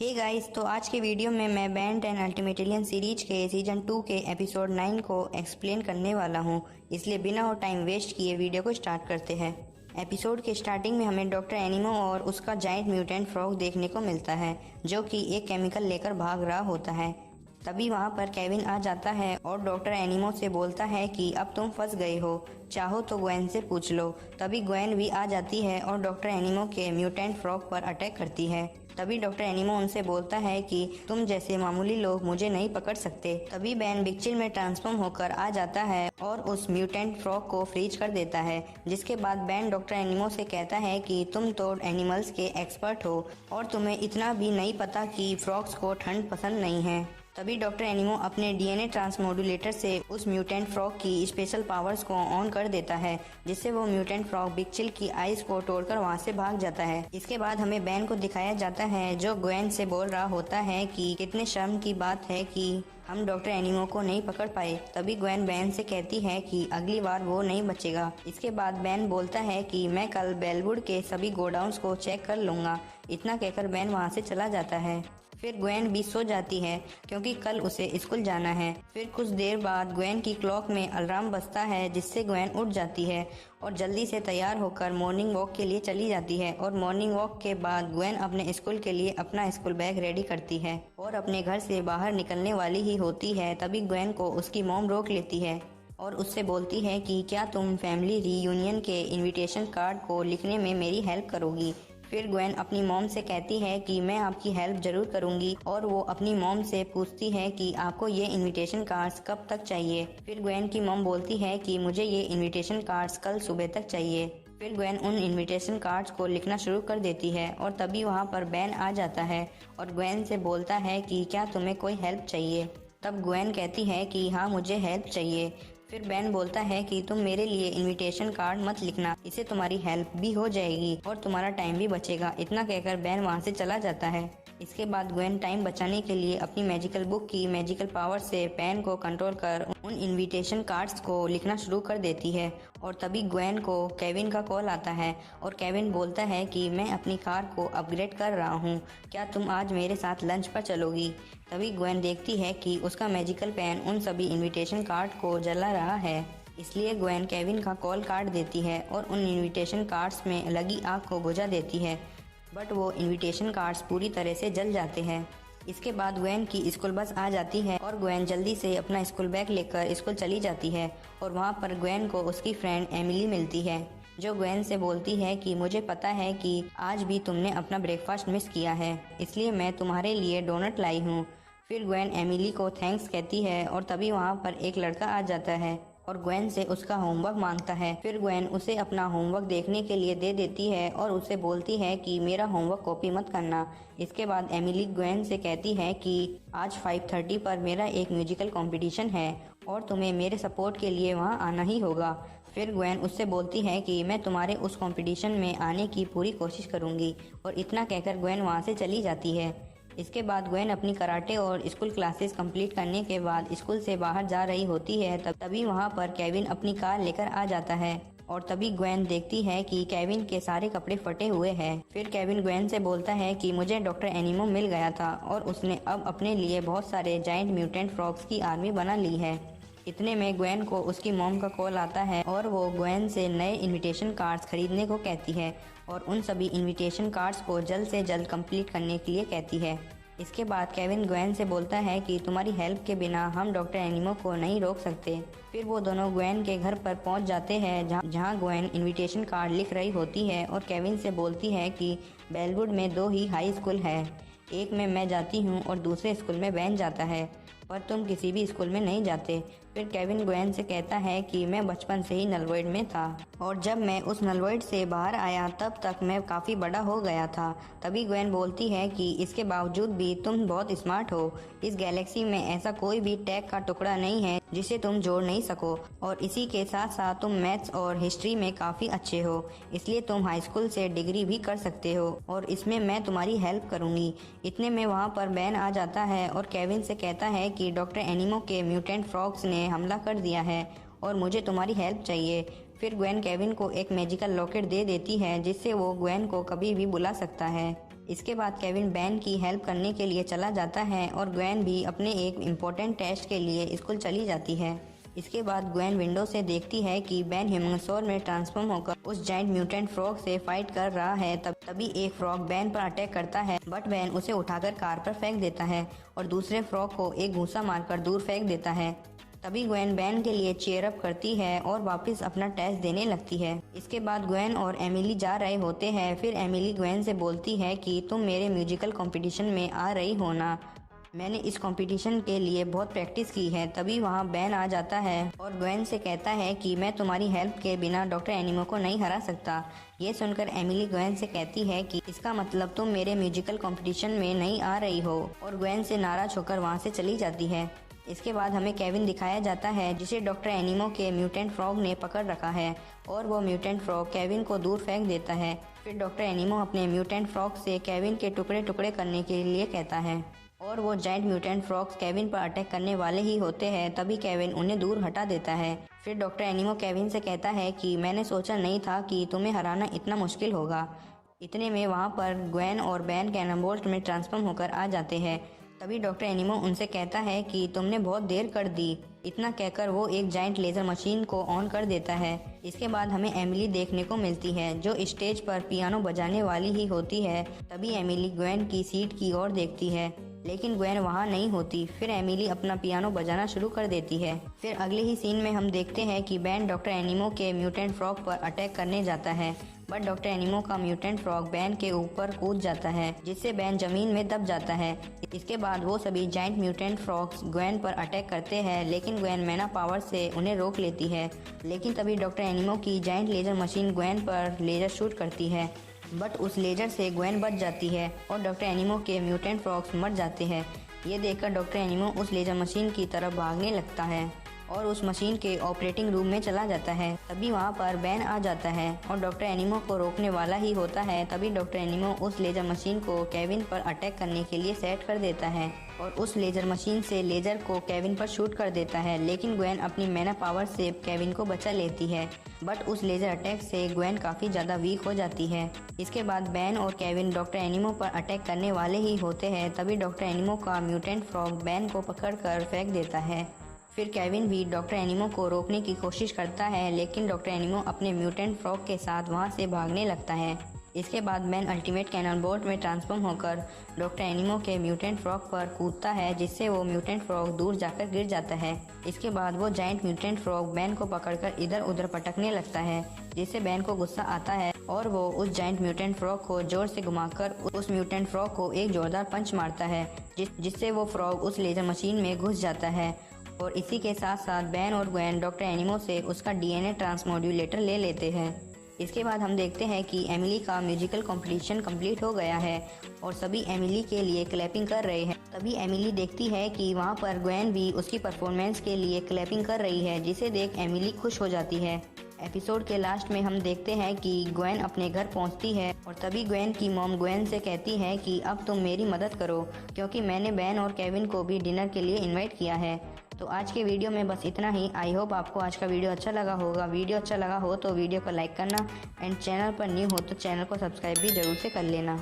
Hey guys, तो आज के वीडियो में मैं बेन 10 अल्टीमेट एलियन सीरीज के सीजन 2 के एपिसोड 9 को एक्सप्लेन करने वाला हूं। इसलिए बिना और टाइम वेस्ट किए वीडियो को स्टार्ट करते हैं। एपिसोड के स्टार्टिंग में हमें डॉक्टर एनिमो और उसका जायंट म्यूटेंट फ्रॉग देखने को मिलता है, जो कि एक केमिकल लेकर भाग रहा होता है। तभी वहाँ पर केविन आ जाता है और डॉक्टर एनिमो से बोलता है कि अब तुम फंस गए हो, चाहो तो ग्वेन से पूछ लो। तभी ग्वेन भी आ जाती है और डॉक्टर एनिमो के म्यूटेंट फ्रॉग पर अटैक करती है। तभी डॉक्टर एनिमो उनसे बोलता है कि तुम जैसे मामूली लोग मुझे नहीं पकड़ सकते। तभी बेन बिग चिल में ट्रांसफॉर्म होकर आ जाता है और उस म्यूटेंट फ्रॉग को फ्रीज कर देता है। जिसके बाद बेन डॉक्टर एनिमो से कहता है कि तुम तो एनिमल्स के एक्सपर्ट हो और तुम्हें इतना भी नहीं पता कि फ्रॉग्स को ठंड पसंद नहीं है। तभी डॉक्टर एनिमो अपने डीएनए ट्रांसमोड्यूलेटर से उस म्यूटेंट फ्रॉग की स्पेशल पावर्स को ऑन कर देता है, जिससे वो म्यूटेंट फ्रॉग बिग चिल की आइस को तोड़कर वहां से भाग जाता है। इसके बाद हमें बेन को दिखाया जाता है, जो ग्वेन से बोल रहा होता है कि कितने शर्म की बात है कि हम डॉक्टर एनिमो को नहीं पकड़ पाए। तभी ग्वेन बेन से कहती है कि अगली बार वो नहीं बचेगा। इसके बाद बेन बोलता है कि मैं कल बेलवुड के सभी गोडाउन्स को चेक कर लूंगा। इतना कहकर बेन वहां से चला जाता है। फिर ग्वेन भी सो जाती है क्योंकि कल उसे स्कूल जाना है। फिर कुछ देर बाद ग्वेन की क्लॉक में अलार्म बजता है, जिससे ग्वेन उठ जाती है और जल्दी से तैयार होकर मॉर्निंग वॉक के लिए चली जाती है। और मॉर्निंग वॉक के बाद ग्वेन अपने स्कूल के लिए अपना स्कूल बैग रेडी करती है और अपने घर से बाहर निकलने वाली ही होती है। तभी ग्वेन को उसकी मॉम रोक लेती है और उससे बोलती है कि क्या तुम फैमिली रीयूनियन के इनविटेशन कार्ड को लिखने में मेरी हेल्प करोगी। फिर ग्वेन अपनी मॉम से कहती है कि मैं आपकी हेल्प जरूर करूंगी और वो अपनी मॉम से पूछती है कि आपको ये इनविटेशन कार्ड्स कब तक चाहिए। फिर ग्वेन की मॉम बोलती है कि मुझे ये इनविटेशन कार्ड्स कल सुबह तक चाहिए। फिर ग्वेन उन इनविटेशन कार्ड्स को लिखना शुरू कर देती है और तभी वहाँ पर बेन आ जाता है और ग्वेन से बोलता है कि क्या तुम्हें कोई हेल्प चाहिए। तब ग्वेन कहती है कि हाँ, मुझे हेल्प चाहिए। फिर बेन बोलता है कि तुम मेरे लिए इनविटेशन कार्ड मत लिखना, इससे तुम्हारी हेल्प भी हो जाएगी और तुम्हारा टाइम भी बचेगा। इतना कहकर बेन वहाँ से चला जाता है। इसके बाद ग्वेन टाइम बचाने के लिए अपनी मैजिकल बुक की मैजिकल पावर से पेन को कंट्रोल कर उन इनविटेशन कार्ड्स को लिखना शुरू कर देती है। और तभी ग्वेन को केविन का कॉल आता है और केविन बोलता है कि मैं अपनी कार को अपग्रेड कर रहा हूँ, क्या तुम आज मेरे साथ लंच पर चलोगी। तभी ग्वेन देखती है कि उसका मैजिकल पेन उन सभी इनविटेशन कार्ड को जला रहा है। इसलिए ग्वेन केविन का कॉल काट देती है और उन इनविटेशन कार्ड्स में लगी आग को बुझा देती है, बट वो इनविटेशन कार्ड्स पूरी तरह से जल जाते हैं। इसके बाद ग्वेन की स्कूल बस आ जाती है और ग्वेन जल्दी से अपना स्कूल बैग लेकर स्कूल चली जाती है। और वहाँ पर ग्वेन को उसकी फ्रेंड एमिली मिलती है, जो ग्वेन से बोलती है कि मुझे पता है कि आज भी तुमने अपना ब्रेकफास्ट मिस किया है, इसलिए मैं तुम्हारे लिए डोनट लाई हूँ। फिर ग्वेन एमिली को थैंक्स कहती है और तभी वहाँ पर एक लड़का आ जाता है और ग्वेन से उसका होमवर्क मांगता है। फिर ग्वेन उसे अपना होमवर्क देखने के लिए दे देती है और उसे बोलती है कि मेरा होमवर्क कॉपी मत करना। इसके बाद एमिली ग्वेन से कहती है कि आज 5:30 पर मेरा एक म्यूजिकल कंपटीशन है और तुम्हें मेरे सपोर्ट के लिए वहां आना ही होगा। फिर ग्वेन उससे बोलती है कि मैं तुम्हारे उस कंपटीशन में आने की पूरी कोशिश करूंगी। और इतना कहकर ग्वेन वहां से चली जाती है। इसके बाद ग्वेन अपनी कराटे और स्कूल क्लासेस कंप्लीट करने के बाद स्कूल से बाहर जा रही होती है। तभी वहां पर केविन अपनी कार लेकर आ जाता है और तभी ग्वेन देखती है कि केविन के सारे कपड़े फटे हुए हैं। फिर केविन ग्वेन से बोलता है कि मुझे डॉक्टर एनिमो मिल गया था और उसने अब अपने लिए बहुत सारे जायंट म्यूटेंट फ्रॉग्स की आर्मी बना ली है। इतने में ग्वेन को उसकी मॉम का कॉल आता है और वो ग्वेन से नए इनविटेशन कार्ड्स खरीदने को कहती है और उन सभी इनविटेशन कार्ड्स को जल्द से जल्द कंप्लीट करने के लिए कहती है। इसके बाद केविन ग्वेन से बोलता है कि तुम्हारी हेल्प के बिना हम डॉक्टर एनिमो को नहीं रोक सकते। फिर वो दोनों ग्वेन के घर पर पहुंच जाते हैं, जहां ग्वेन इनविटेशन कार्ड लिख रही होती है और केविन से बोलती है कि बेलवुड में 2 ही हाई स्कूल है, एक में मैं जाती हूँ और दूसरे स्कूल में बेन जाता है, पर तुम किसी भी स्कूल में नहीं जाते। फिर केविन ग्वेन से कहता है कि मैं बचपन से ही नलवर्ड में था और जब मैं उस नलवर्ड से बाहर आया तब तक मैं काफ़ी बड़ा हो गया था। तभी ग्वेन बोलती है कि इसके बावजूद भी तुम बहुत स्मार्ट हो, इस गैलेक्सी में ऐसा कोई भी टेक का टुकड़ा नहीं है जिसे तुम जोड़ नहीं सको, और इसी के साथ साथ तुम मैथ्स और हिस्ट्री में काफ़ी अच्छे हो, इसलिए तुम हाई स्कूल से डिग्री भी कर सकते हो और इसमें मैं तुम्हारी हेल्प करूँगी। इतने में वहाँ पर बेन आ जाता है और केविन से कहता है कि डॉक्टर एनिमो के म्यूटेंट फ्रॉग्स ने हमला कर दिया है और मुझे तुम्हारी हेल्प चाहिए। फिर ग्वेन केविन को एक मैजिकल लॉकेट दे देती है, जिससे वो ग्वेन को कभी भी बुला सकता है। इसके बाद केविन बेन की हेल्प करने के लिए चला जाता है और ग्वेन भी अपने एक इम्पोर्टेंट टेस्ट के लिए स्कूल चली जाती है। इसके बाद ग्वेन विंडो से देखती है कि बेन ह्यूमंगसौर में ट्रांसफॉर्म होकर उस जाइंट म्यूटेंट फ्रॉग से फाइट कर रहा है। तभी एक फ्रॉग बेन पर अटैक करता है, बट बेन उसे उठाकर कार पर फेंक देता है और दूसरे फ्रॉग को एक घूंसा मारकर दूर फेंक देता है। तभी ग्वेन बेन के लिए चीयर अप करती है और वापस अपना टेस्ट देने लगती है। इसके बाद ग्वेन और एमिली जा रहे होते हैं। फिर एमिली ग्वेन से बोलती है कि तुम मेरे म्यूजिकल कंपटीशन में आ रही हो ना, मैंने इस कंपटीशन के लिए बहुत प्रैक्टिस की है। तभी वहाँ बेन आ जाता है और ग्वेन से कहता है कि मैं तुम्हारी हेल्प के बिना डॉक्टर एनिमो को नहीं हरा सकता। ये सुनकर एमिली ग्वेन से कहती है कि इसका मतलब तुम मेरे म्यूजिकल कंपटीशन में नहीं आ रही हो, और ग्वेन से नाराज होकर वहाँ से चली जाती है। इसके बाद हमें केविन दिखाया जाता है, जिसे डॉक्टर एनिमो के म्यूटेंट फ्रॉग ने पकड़ रखा है और वो म्यूटेंट फ्रॉग केविन को दूर फेंक देता है। फिर डॉक्टर एनिमो अपने म्यूटेंट फ्रॉग से केविन के टुकड़े टुकड़े करने के लिए कहता है और वो जाइंट म्यूटेंट फ्रॉग्स केविन पर अटैक करने वाले ही होते हैं। तभी केविन उन्हें दूर हटा देता है। फिर डॉक्टर एनिमो केविन से कहता है कि मैंने सोचा नहीं था कि तुम्हें हराना इतना मुश्किल होगा। इतने में वहाँ पर ग्वेन और बेन कैननबॉल्ट में ट्रांसफॉर्म होकर आ जाते हैं। तभी डॉक्टर एनिमो उनसे कहता है कि तुमने बहुत देर कर दी। इतना कहकर वो एक जाइंट लेज़र मशीन को ऑन कर देता है। इसके बाद हमें एमिली देखने को मिलती है, जो स्टेज पर पियानो बजाने वाली ही होती है। तभी एमिली ग्वेन की सीट की ओर देखती है, लेकिन ग्वेन वहाँ नहीं होती। फिर एमिली अपना पियानो बजाना शुरू कर देती है। फिर अगले ही सीन में हम देखते हैं कि बेन डॉक्टर एनिमो के म्यूटेंट फ्रॉग पर अटैक करने जाता है, बट डॉक्टर एनिमो का म्यूटेंट फ्रॉग बेन के ऊपर कूद जाता है, जिससे बेन जमीन में दब जाता है। इसके बाद वो सभी जाइंट म्यूटेंट फ्रॉग्स ग्वेन पर अटैक करते हैं, लेकिन ग्वेन मैना पावर से उन्हें रोक लेती है। लेकिन तभी डॉक्टर एनिमो की जाइंट लेजर मशीन ग्वेन पर लेजर शूट करती है, बट उस लेजर से ग्वेन बच जाती है और डॉक्टर एनिमो के म्यूटेंट फ्रॉग्स मर जाते हैं। ये देखकर डॉक्टर एनिमो उस लेजर मशीन की तरफ भागने लगता है और उस मशीन के ऑपरेटिंग रूम में चला जाता है। तभी वहाँ पर बेन आ जाता है और डॉक्टर एनिमो को रोकने वाला ही होता है। तभी डॉक्टर एनिमो उस लेजर मशीन को केविन पर अटैक करने के लिए सेट कर देता है और उस लेजर मशीन से लेजर को केविन पर शूट कर देता है। लेकिन ग्वेन अपनी मैना पावर से केविन को बचा लेती है, बट उस लेजर अटैक से ग्वेन काफ़ी ज़्यादा वीक हो जाती है। इसके बाद बेन और केविन डॉक्टर एनिमो पर अटैक करने वाले ही होते हैं। तभी डॉक्टर एनिमो का म्यूटेंट फ्रॉग बेन को पकड़कर फेंक देता है। फिर केविन भी डॉक्टर एनिमो को रोकने की कोशिश करता है, लेकिन डॉक्टर एनिमो अपने म्यूटेंट फ्रॉग के साथ वहां से भागने लगता है। इसके बाद बेन अल्टीमेट कैननबॉल्ट में ट्रांसफॉर्म होकर डॉक्टर एनिमो के म्यूटेंट फ्रॉग पर कूदता है, जिससे वो म्यूटेंट फ्रॉग दूर जाकर गिर जाता है। इसके बाद वो जाइंट म्यूटेंट फ्रॉग बेन को पकड़कर इधर उधर पटकने लगता है, जिससे बेन को गुस्सा आता है और वो उस जाइंट म्यूटेंट फ्रॉग को जोर से घुमाकर उस म्यूटेंट फ्रॉग को एक जोरदार पंच मारता है, जिससे वो फ्रॉग उस लेजर मशीन में घुस जाता है। और इसी के साथ साथ बेन और ग्वेन डॉक्टर एनिमो से उसका डीएनए ट्रांसमोड्यूलेटर ले लेते हैं। इसके बाद हम देखते हैं कि एमिली का म्यूजिकल कंपटीशन कंप्लीट हो गया है और सभी एमिली के लिए क्लैपिंग कर रहे हैं। तभी एमिली देखती है कि वहाँ पर ग्वेन भी उसकी परफॉर्मेंस के लिए क्लैपिंग कर रही है, जिसे देख एमिली खुश हो जाती है। एपिसोड के लास्ट में हम देखते हैं कि ग्वेन अपने घर पहुंचती है और तभी ग्वेन की मॉम ग्वेन से कहती है कि अब तुम मेरी मदद करो, क्योंकि मैंने बेन और केविन को भी डिनर के लिए इनवाइट किया है। तो आज के वीडियो में बस इतना ही। आई होप आपको आज का वीडियो अच्छा लगा होगा। वीडियो अच्छा लगा हो तो वीडियो को लाइक करना एंड चैनल पर न्यू हो तो चैनल को सब्सक्राइब भी जरूर से कर लेना।